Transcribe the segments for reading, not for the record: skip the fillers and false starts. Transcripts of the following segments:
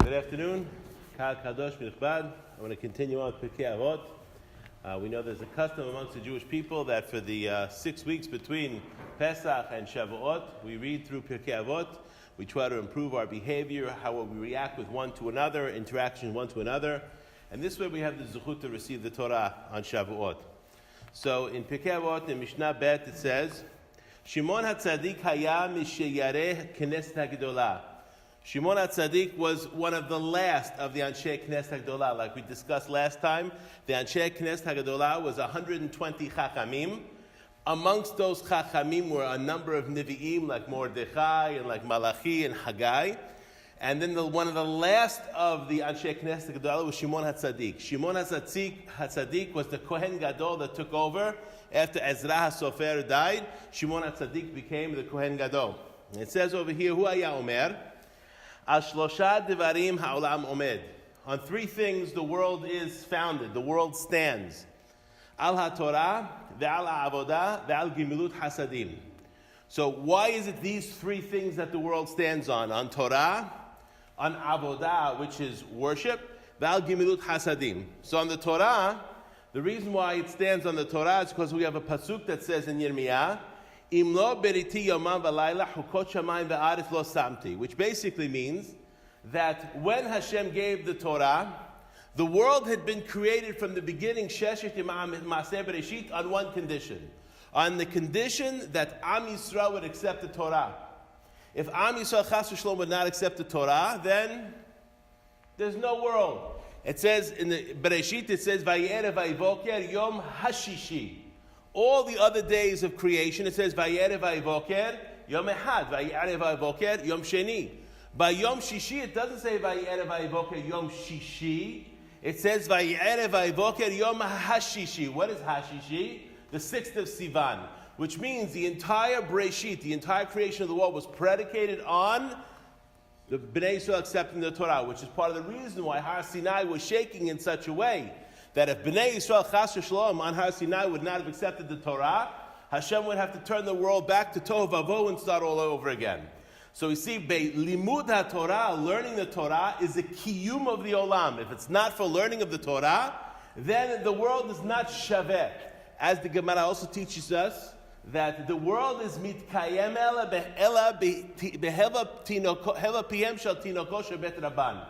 Good afternoon. Kal Kadosh Mirchbad. I want to continue on with Pirke Avot. We know there's a custom amongst the Jewish people that for the 6 weeks between Pesach and Shavuot, we read through Pirke Avot. We try to improve our behavior, how we react with one to another, interaction one to another. And this way we have the Zuchut to receive the Torah on Shavuot. So in Pirke Avot, in Mishnah Bet, it says, Shimon HaSaddik haya misheyareh knesset hagdolah. Shimon HaSaddik was one of the last of the Anshe Knesset HaGedolah. Like we discussed last time, the Anshe Knesset HaGedolah was 120 Chachamim. Amongst those Chachamim were a number of Nevi'im like Mordechai and like Malachi and Haggai. And then one of the last of the Anshe Knesset HaGedolah was Shimon HaSaddik. Shimon HaSaddik was the Kohen Gadol that took over after Ezra HaSofer died. Shimon HaSaddik became the Kohen Gadol. And it says over here, Hu haya omer, Al shlosha devarim ha'olam omed. On three things the world is founded, the world stands. Al ha'torah, ve'al ha'avodah, ve'al gimilut hasadim. So why is it these three things that the world stands on? On Torah, on avodah, which is worship, ve'al gimilut hasadim. So on the Torah, the reason why it stands on the Torah is because we have a pasuk that says in Yirmiyah, Im lo beriti yomam v'layla hukot shamayim ve'aretz lo samti, which basically means that when Hashem gave the Torah, the world had been created from the beginning, sheshet yamam ma'aseh bereshit, on one condition. On the condition that Am Yisrael would accept the Torah. If Am Yisrael chas v'shalom would not accept the Torah, then there's no world. It says in the Bereshit, it says, Vayerev vayivoker yom hashishi. All the other days of creation, it says, Vayerev vayivoker yom echad, Vayerev vayivoker yom sheni. By yom shishi, it doesn't say Vayerev vayivoker yom shishi. It says, Vayerev vayivoker yom hashishi. What is hashishi? The 6th of Sivan, which means the entire Bereshit, the entire creation of the world was predicated on the Bnei Yisrael accepting the Torah, which is part of the reason why Har Sinai was shaking in such a way that if Bnei Yisrael chas v'shalom on Har Sinai would not have accepted the Torah, Hashem would have to turn the world back to Tohu Vavohu and start all over again. So we see, Limud HaTorah, learning the Torah, is a kiyum of the olam. If it's not for learning of the Torah, then the world is not shaveh. As the Gemara also teaches us, that the world is mitkayem ela beheva piyem shel tinoko shebet rabban,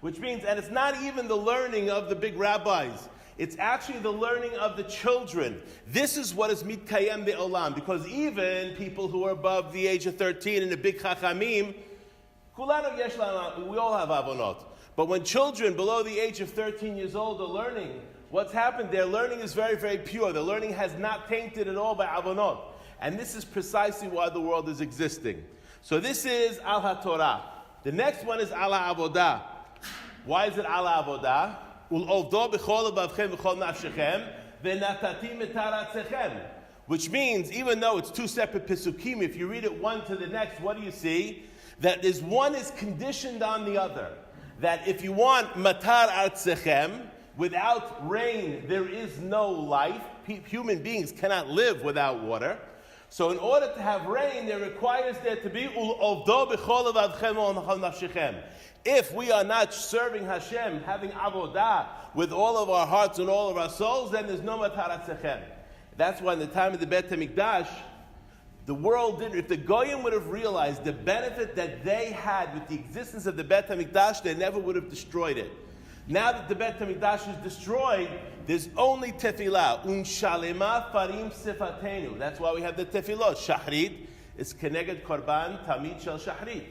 which means, and it's not even the learning of the big rabbis, it's actually the learning of the children. This is what is mitkayem be'olam, because even people who are above the age of 13 and the big chachamim, kulanu yesh lana, we all have avonot. But when children below the age of 13 years old are learning, what's happened? Their learning is very, very pure. The learning has not tainted at all by avonot. And this is precisely why the world is existing. So this is al ha-Torah. The next one is al ha-Avodah. Why is it al ha-Avodah? Ul'ovdo b'chol lebavchem v'chol nafshechem v'natati mitaratzachem. Which means, even though it's two separate pisukim, if you read it one to the next, what do you see? That is one is conditioned on the other. That if you want matar artzechem, without rain, there is no life. Human beings cannot live without water. So in order to have rain, there requires there to be if we are not serving Hashem, having avodah with all of our hearts and all of our souls, then there's no matarat sechem. That's why in the time of the Bet HaMikdash, the world did, if the Goyim would have realized the benefit that they had with the existence of the Bet HaMikdash, they never would have destroyed it. Now that the Bet HaMikdash is destroyed, there's only tefillah. Unshalema farim sifatenu. That's why we have the tefillot. Shahrit is keneged korban tamid shel shahrit.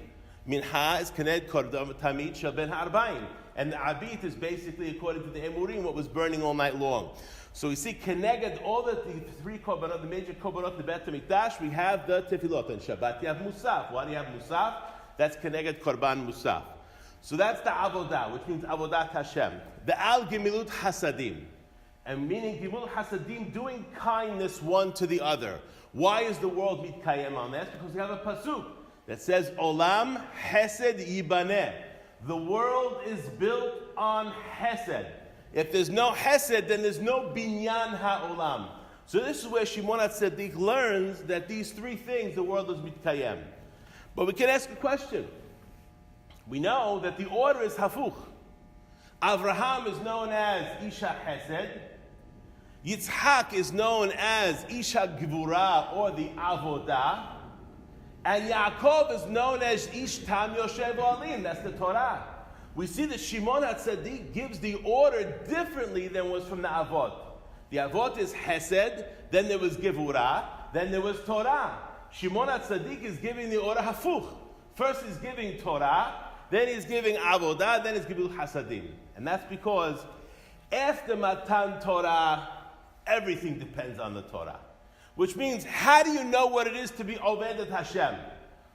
Minha is keneged korban tamid shel ben ha'arbaim. And the abit is basically, according to the Emurim, what was burning all night long. So we see keneged all the three korbanot, the major korbanot of the Bet HaMikdash, we have the tefillot. And Shabbat you have musaf. Why do you have musaf? That's keneged korban musaf. So that's the avodah, which means avodat Hashem. The al gimilut hasadim, and meaning gimilut hasadim, doing kindness one to the other. Why is the world mitkayem on that? Because we have a pasuk that says olam hesed yibaneh. The world is built on hesed. If there's no hesed, then there's no binyan ha'olam. So this is where Shimon HaSaddik learns that these three things, the world is mitkayem. But we can ask a question. we know that the order is hafuch. Avraham is known as Isha Chesed. Yitzhak is known as Isha Gvura, or the Avodah. And Yaakov is known as Ish Tam Yoshev Olim. That's the Torah. We see that Shimon HaSaddik gives the order differently than was from the Avot. The Avot is Hesed, then there was Gevurah, then there was Torah. Shimon HaSaddik is giving the order Hafuch. First he's giving Torah, then he's giving Avodah, then he's giving Hasadim. And that's because after Matan Torah, everything depends on the Torah. Which means, how do you know what it is to be Ovedet Hashem?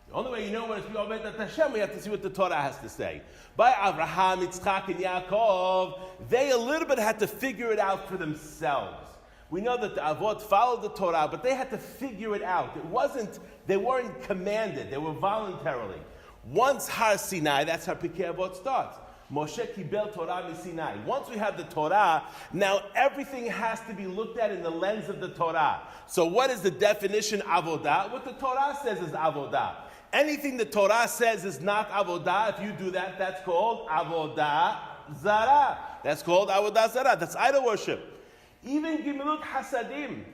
The only way you know what it is to be Ovedet Hashem, we have to see what the Torah has to say. By Avraham, Yitzchak, and Yaakov, they a little bit had to figure it out for themselves. We know that the Avot followed the Torah, but they had to figure it out. They weren't commanded, they were voluntarily. Once Har Sinai, that's how Pirke Avot starts. Moshe kibel Torah miSinai. Once we have the Torah, now everything has to be looked at in the lens of the Torah. So what is the definition avodah? What the Torah says is avodah. Anything the Torah says is not avodah. If you do that, that's called avodah zara. That's called avodah zara. That's idol worship. Even gimilut hasadim.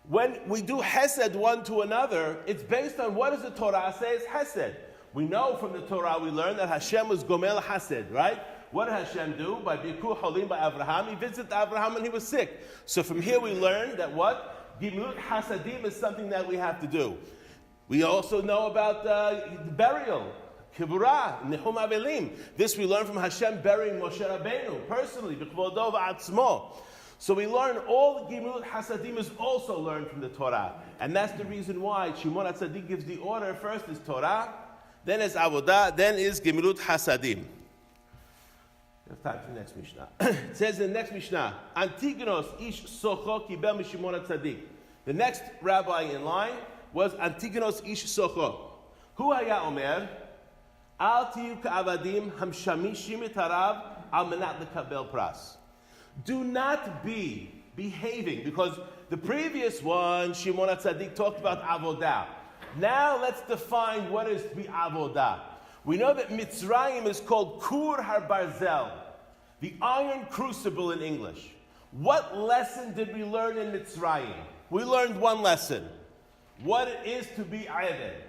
When we do hesed one to another, it's based on what does the Torah say is hesed. We know from the Torah, we learn that Hashem was Gomel Hased, right? What did Hashem do? By Bikur Holim, by Avraham, he visited Avraham when he was sick. So from here we learn that what? Gimlut Hasadim is something that we have to do. We also know about burial, Kiburah, Nechum Avelim. This we learn from Hashem burying Moshe Rabbeinu, personally, B'chvodo v'atzmo. So we learn all the Gimlut Hasadim is also learned from the Torah. And that's the reason why Shimon HaSaddik gives the order. First is Torah, then is Avodah, then is Gemilut Hasadim. We have time for the next Mishnah. It says in the next Mishnah, Antigonos ish Sokho kibel mishimon HaSaddik. The next rabbi in line was Antigonos ish Sokho. Hu haya omer, al tiyu ka'avadim hamshamishim et harav al menat lekabel pras. Do not be behaving, because the previous one, Shimon HaSaddik, talked about Avodah. Now let's define what is to be avodah. We know that Mitzrayim is called Kur Har Barzel, the iron crucible in English. What lesson did we learn in Mitzrayim? We learned one lesson. What it is to be Aved.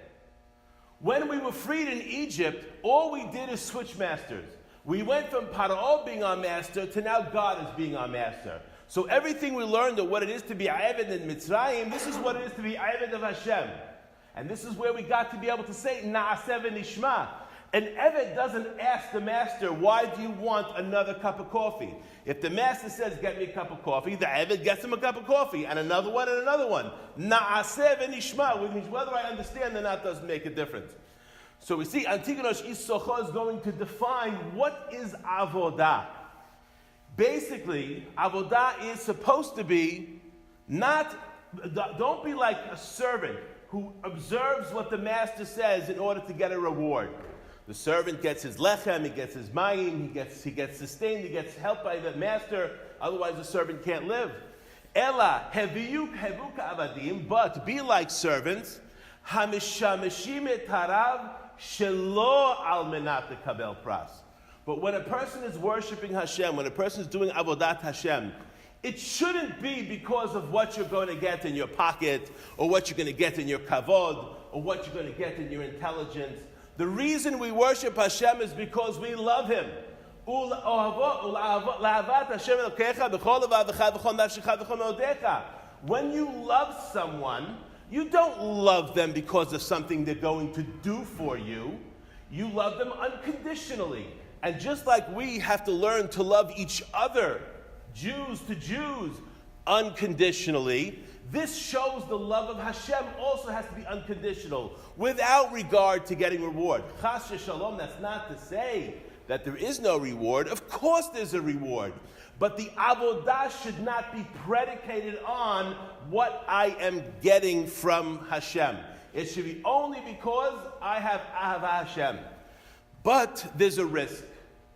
When we were freed in Egypt, all we did is switch masters. We went from Paro being our master to now God is being our master. So everything we learned of what it is to be Aved in Mitzrayim, this is what it is to be Aved of Hashem. And this is where we got to be able to say, Na'aseh v'nishma. An Eved doesn't ask the master, why do you want another cup of coffee? If the master says, get me a cup of coffee, the Eved gets him a cup of coffee, and another one, and another one. Na'aseh v'nishma, which means whether I understand or not doesn't make a difference. So we see Antigonos ish Sokho is going to define what is avodah. Basically, avodah is supposed to be don't be like a servant who observes what the master says in order to get a reward. The servant gets his lechem, he gets his mayim, he gets sustained, he gets helped by the master, otherwise the servant can't live. Ela, heviyuk hevuka avadim, but be like servants, hamishameshim et harav shelo al menat lekabel pras. But when a person is worshiping Hashem, when a person is doing avodat Hashem, it shouldn't be because of what you're going to get in your pocket, or what you're going to get in your kavod, or what you're going to get in your intelligence. The reason we worship Hashem is because we love Him. When you love someone, you don't love them because of something they're going to do for you. You love them unconditionally. And just like we have to learn to love each other, Jews to Jews, unconditionally, this shows the love of Hashem also has to be unconditional, without regard to getting reward. Chas shalom, that's not to say that there is no reward. Of course there's a reward. But the avodah should not be predicated on what I am getting from Hashem. It should be only because I have Ahava Hashem. But there's a risk.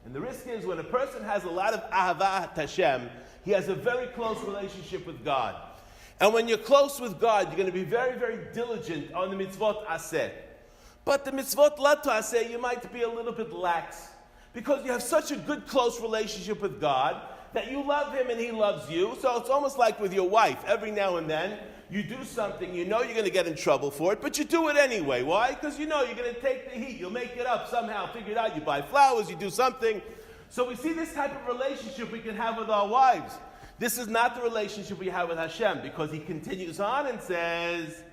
And the risk is when a person has a lot of Ahava Hashem, he has a very close relationship with God. And when you're close with God, you're going to be very, very diligent on the mitzvot aseh. But the mitzvot latase, you might be a little bit lax because you have such a good, close relationship with God that you love Him and He loves you. So it's almost like with your wife. Every now and then, you do something, you know you're going to get in trouble for it, but you do it anyway. Why? Because you know you're going to take the heat. You'll make it up somehow, figure it out. You buy flowers, you do something. So we see this type of relationship we can have with our wives. This is not the relationship we have with Hashem, because He continues on and says,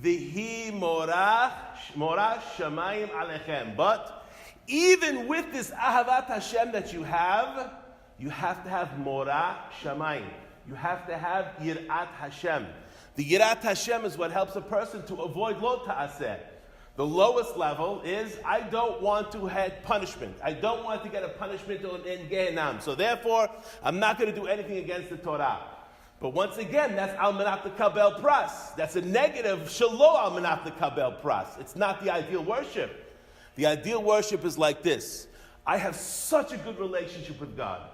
V'hi morach shamayim alechem. But even with this ahavat Hashem that you have to have morah shamayim. You have to have yirat Hashem. The yirat Hashem is what helps a person to avoid lo ta'aseh. The lowest level is, I don't want to have punishment. I don't want to get a punishment in Gehenam. So therefore, I'm not going to do anything against the Torah. But once again, that's al manat lekabel pras. That's a negative shelo al manat lekabel pras. It's not the ideal worship. The ideal worship is like this. I have such a good relationship with God.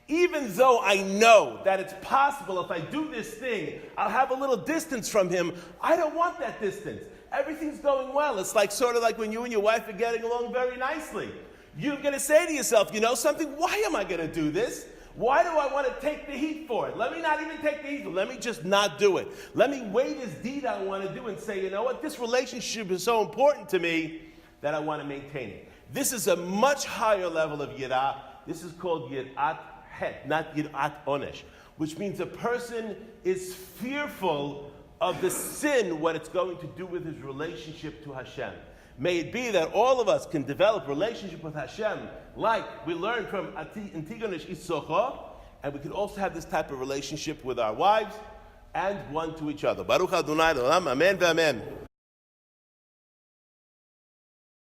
Even though I know that it's possible if I do this thing, I'll have a little distance from Him, I don't want that distance. Everything's going well. It's like sort of like when you and your wife are getting along very nicely. You're going to say to yourself, you know something? Why am I going to do this? Why do I want to take the heat for it? Let me not even take the heat for it. Let me just not do it. Let me weigh this deed I want to do and say, you know what? This relationship is so important to me that I want to maintain it. This is a much higher level of yirah. This is called yirat het, not yirat onesh, which means a person is fearful of the sin, what it's going to do with his relationship to Hashem. May it be that all of us can develop relationship with Hashem like we learned from Antigonos Sokho, and we can also have this type of relationship with our wives and one to each other. Baruch Adonai Olam, Amen v'Amen.